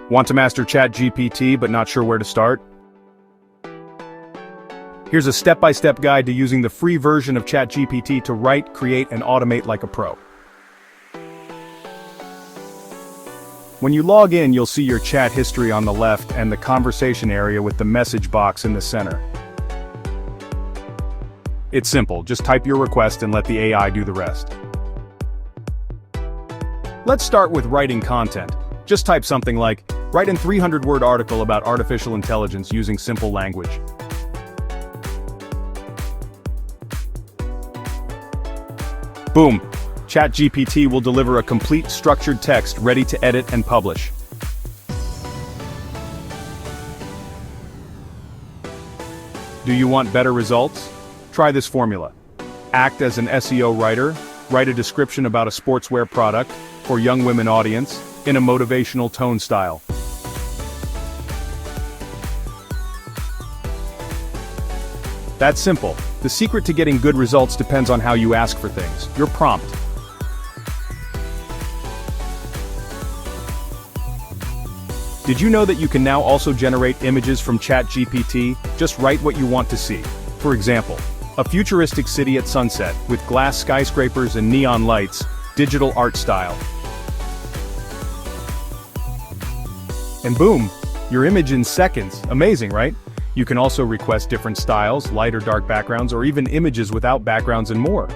Want to master ChatGPT but not sure where to start? Here's a step-by-step guide to using the free version of ChatGPT to write, create, and automate like a pro. When you log in, you'll see your chat history on the left and the conversation area with the message box in the center. It's simple, just type your request and let the AI do the rest. Let's start with writing content. Just type something like, write an 300-word article about artificial intelligence using simple language. Boom! ChatGPT will deliver a complete structured text ready to edit and publish. Do you want better results? Try this formula. Act as an SEO writer, write a description about a sportswear product for young women audience in a motivational tone style. That's simple. The secret to getting good results depends on how you ask for things, your prompt. Did you know that you can now also generate images from ChatGPT? Just write what you want to see. For example, a futuristic city at sunset with glass skyscrapers and neon lights, digital art style. And boom, your image in seconds. Amazing, right? You can also request different styles, light or dark backgrounds, or even images without backgrounds and more.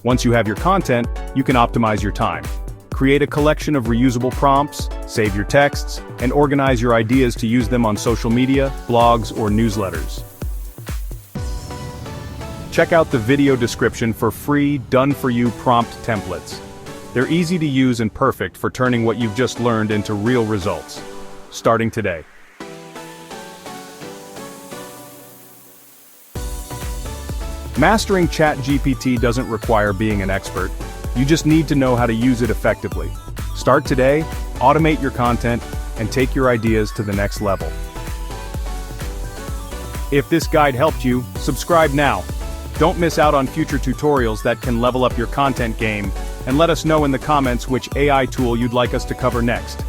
Once you have your content, you can optimize your time. Create a collection of reusable prompts, save your texts, and organize your ideas to use them on social media, blogs, or newsletters. Check out the video description for free, done-for-you prompt templates. They're easy to use and perfect for turning what you've just learned into real results. Starting today. Mastering ChatGPT doesn't require being an expert. You just need to know how to use it effectively. Start today, automate your content, and take your ideas to the next level. If this guide helped you, subscribe now. Don't miss out on future tutorials that can level up your content game, and let us know in the comments which AI tool you'd like us to cover next.